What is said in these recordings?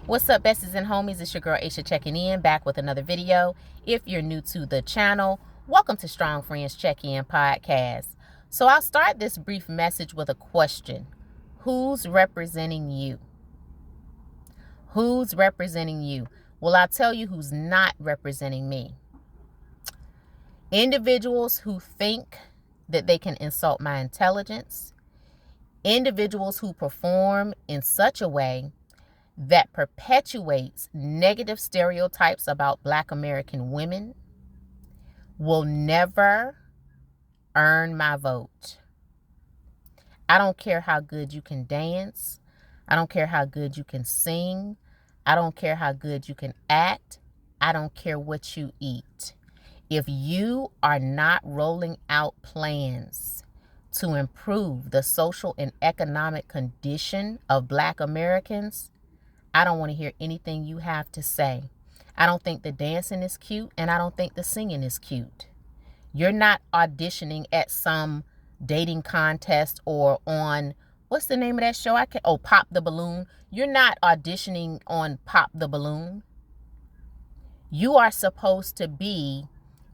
What's up, besties and homies? It's your girl Aisha checking in, back with another video. If you're new to the channel, welcome to Strong Friends Check-In Podcast. So I'll start this brief message with a question. Who's representing you? Who's representing you? Well, I'll tell you who's not representing me. Individuals who think that they can insult my intelligence. Individuals who perform in such a way that perpetuates negative stereotypes about Black American women will never earn my vote. I don't care how good you can dance. I don't care how good you can sing. I don't care how good you can act. I don't care what you eat. If you are not rolling out plans to improve the social and economic condition of Black Americans, I don't want to hear anything you have to say. I don't think the dancing is cute, and I don't think the singing is cute. You're not auditioning at some dating contest or on, what's the name of that show? Pop the Balloon. You're not auditioning on Pop the Balloon. You are supposed to be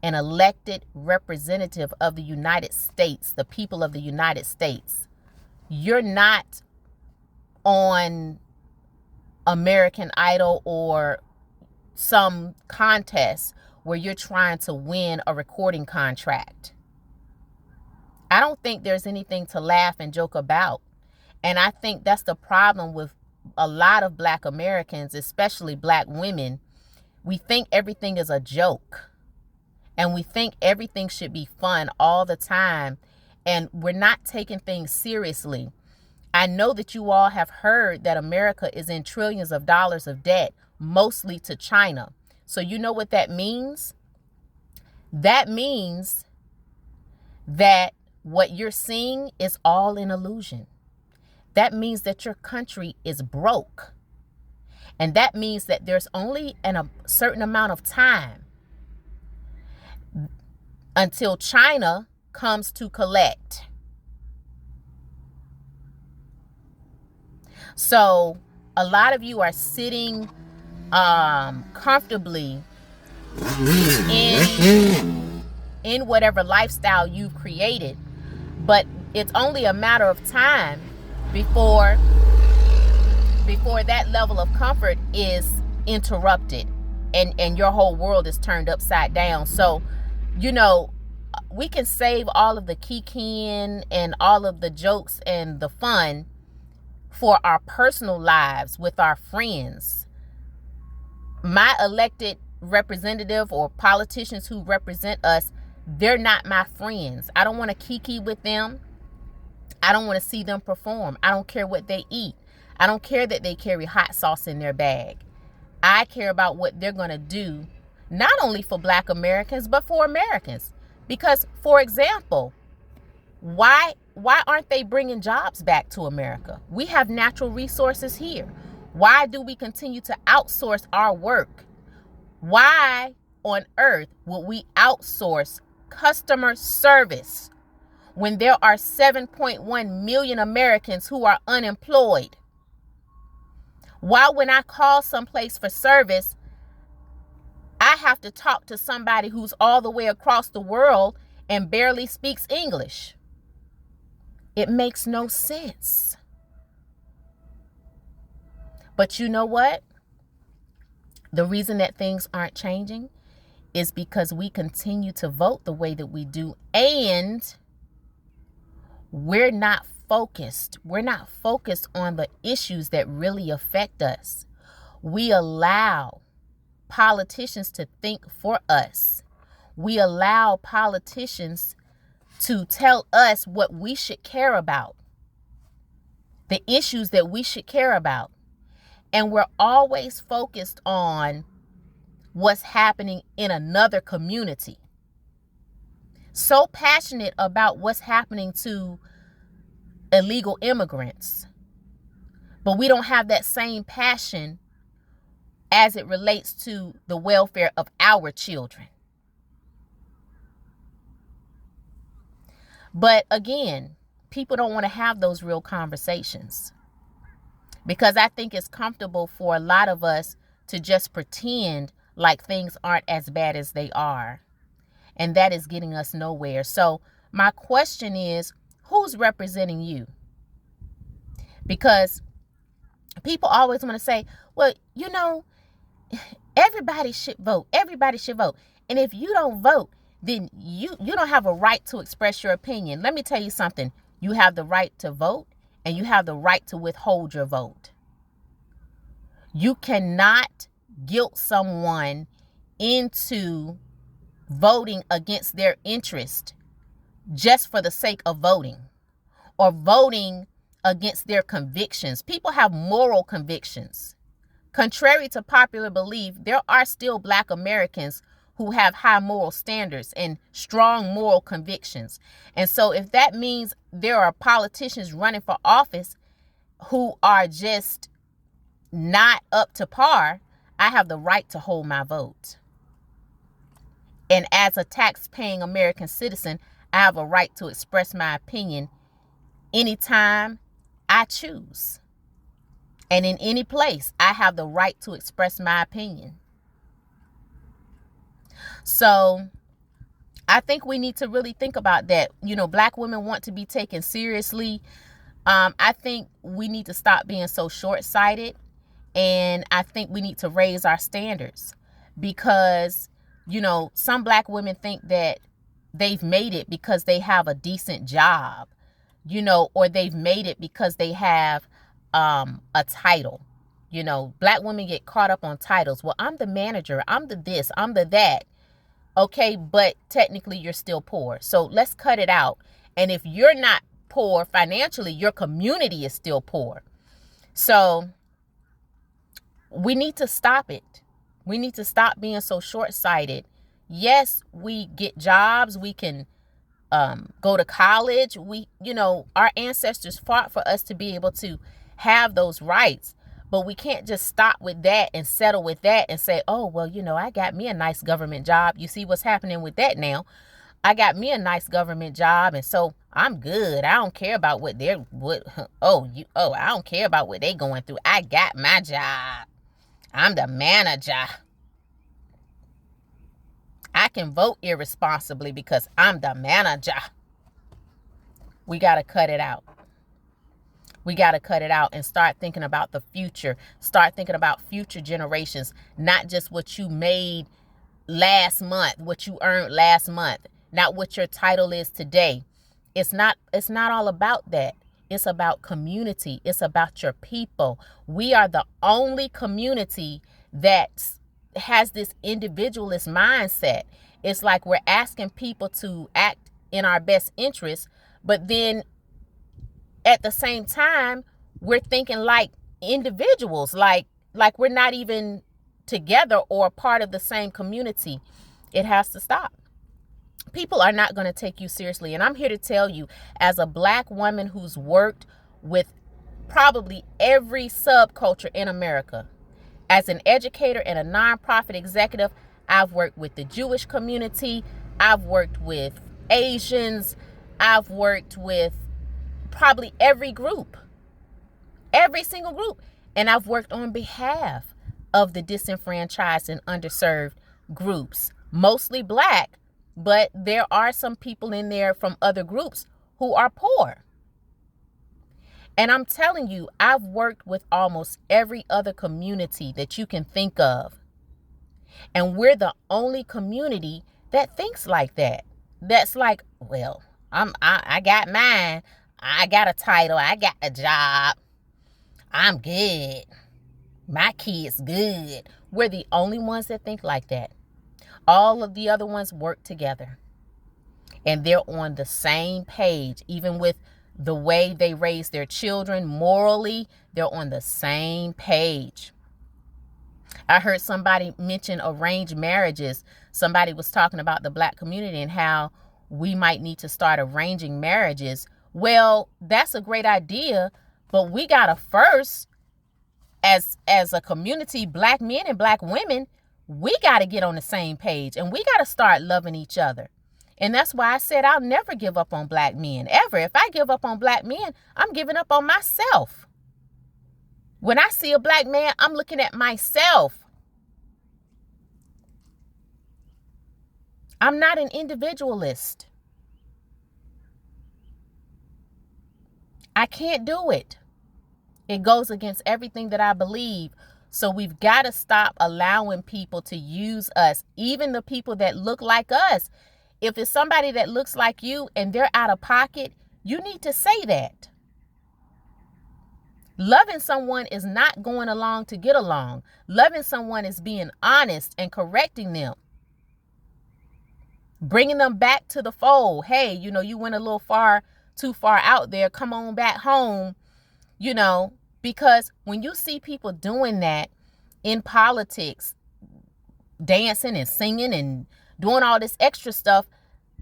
an elected representative of the United States, the people of the United States. You're not on American Idol or some contest where you're trying to win a recording contract. I don't think there's anything to laugh and joke about. And I think that's the problem with a lot of Black Americans, especially Black women. We think everything is a joke. And we think everything should be fun all the time. And we're not taking things seriously. I know that you all have heard that America is in trillions of dollars of debt, mostly to China. So you know what that means? That means that what you're seeing is all an illusion. That means that your country is broke. And that means that there's only a certain amount of time until China comes to collect. So a lot of you are sitting comfortably in whatever lifestyle you've created, but it's only a matter of time before that level of comfort is interrupted and your whole world is turned upside down. So, you know, we can save all of the kikiing and all of the jokes and the fun for our personal lives with our friends. My elected representative or politicians who represent us, they're not my friends. I don't want to kiki with them. I don't want to see them perform. I don't care what they eat. I don't care that they carry hot sauce in their bag. I care about what they're going to do, not only for Black Americans, but for Americans. Because, for example, why aren't they bringing jobs back to America? We have natural resources here. Why do we continue to outsource our work? Why on earth would we outsource customer service when there are 7.1 million Americans who are unemployed? Why, when I call someplace for service, I have to talk to somebody who's all the way across the world and barely speaks English? It makes no sense. But you know what? The reason that things aren't changing is because we continue to vote the way that we do, and we're not focused. We're not focused on the issues that really affect us. We allow politicians to think for us. We allow politicians to tell us what we should care about, the issues that we should care about. And we're always focused on what's happening in another community. So passionate about what's happening to illegal immigrants. But we don't have that same passion as it relates to the welfare of our children. But again, people don't want to have those real conversations. because I think it's comfortable for a lot of us to just pretend like things aren't as bad as they are. And that is getting us nowhere. So my question is, who's representing you? Because people always want to say, well, everybody should vote. Everybody should vote. And if you don't vote, then you don't have a right to express your opinion. Let me tell you something. You have the right to vote, and you have the right to withhold your vote. You cannot guilt someone into voting against their interest just for the sake of voting, or voting against their convictions. People have moral convictions. Contrary to popular belief, there are still Black Americans who have high moral standards and strong moral convictions. And so if that means there are politicians running for office who are just not up to par, I have the right to hold my vote. And as a tax-paying American citizen, I have a right to express my opinion anytime I choose. And in any place, I have the right to express my opinion. So I think we need to really think about that. Black women want to be taken seriously. I think we need to stop being so short-sighted. And I think we need to raise our standards, because, some Black women think that they've made it because they have a decent job, or they've made it because they have a title. Black women get caught up on titles. Well, I'm the manager. I'm the this. I'm the that. Okay, but technically you're still poor. So let's cut it out. And if you're not poor financially, your community is still poor. So we need to stop it. We need to stop being so short-sighted. Yes, we get jobs. We can go to college. Our ancestors fought for us to be able to have those rights. But we can't just stop with that and settle with that and say, oh, well, I got me a nice government job. You see what's happening with that now. I got me a nice government job, and so I'm good. I don't care about I don't care about what they're going through. I got my job. I'm the manager. I can vote irresponsibly because I'm the manager. We got to cut it out. We got to cut it out and start thinking about the future. Start thinking about future generations, not just what you made last month, what you earned last month, not what your title is today. It's not all about that. It's about community. It's about your people. We are the only community that has this individualist mindset. It's like we're asking people to act in our best interest, but then at the same time, we're thinking like individuals, like we're not even together or part of the same community. It has to stop. People are not going to take you seriously. And I'm here to tell you, as a Black woman who's worked with probably every subculture in America, as an educator and a nonprofit executive, I've worked with the Jewish community. I've worked with Asians. I've worked with probably every group, every single group. And I've worked on behalf of the disenfranchised and underserved groups, mostly Black, but there are some people in there from other groups who are poor. And I'm telling you, I've worked with almost every other community that you can think of. And we're the only community that thinks like that. That's like, well, I got mine. I got a title. I got a job. I'm good. My kid's good. We're the only ones that think like that. All of the other ones work together. And they're on the same page. Even with the way they raise their children morally, they're on the same page. I heard somebody mention arranged marriages. Somebody was talking about the Black community and how we might need to start arranging marriages. Well, that's a great idea, but we gotta first, as a community, Black men and Black women, we gotta get on the same page, and we gotta start loving each other. And that's why I said I'll never give up on Black men, ever. If I give up on Black men, I'm giving up on myself. When I see a black man, I'm looking at myself. I'm not an individualist. I can't do it. It goes against everything that I believe. So we've got to stop allowing people to use us, even the people that look like us. If it's somebody that looks like you and they're out of pocket, you need to say that. Loving someone is not going along to get along. Loving someone is being honest and correcting them. Bringing them back to the fold. Hey, you went a little too far out there. Come on back home, because when you see people doing that in politics, dancing and singing and doing all this extra stuff,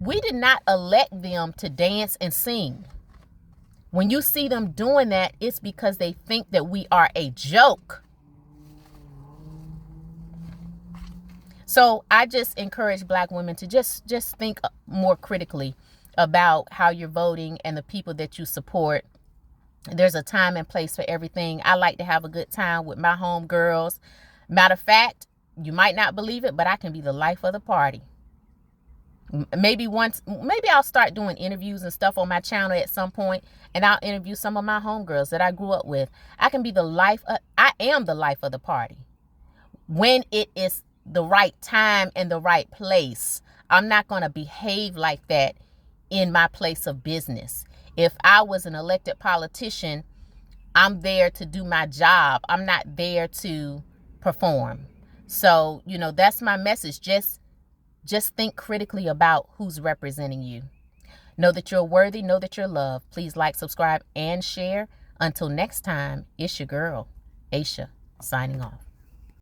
we did not elect them to dance and sing. When you see them doing that, it's because they think that we are a joke. So I just encourage black women to just think more critically about how you're voting and the people that you support. There's a time and place for everything. I like to have a good time with my homegirls. Matter of fact, you might not believe it, but I can be the life of the party. Maybe I'll start doing interviews and stuff on my channel at some point, and I'll interview some of my homegirls that I grew up with. I am the life of the party when it is the right time and the right place. I'm not going to behave like that in my place of business. If I was an elected politician, I'm there to do my job. I'm not there to perform. So, that's my message. Just think critically about who's representing you. Know that you're worthy. Know that you're loved. Please like, subscribe, and share. Until next time, it's your girl, Aisha, signing off.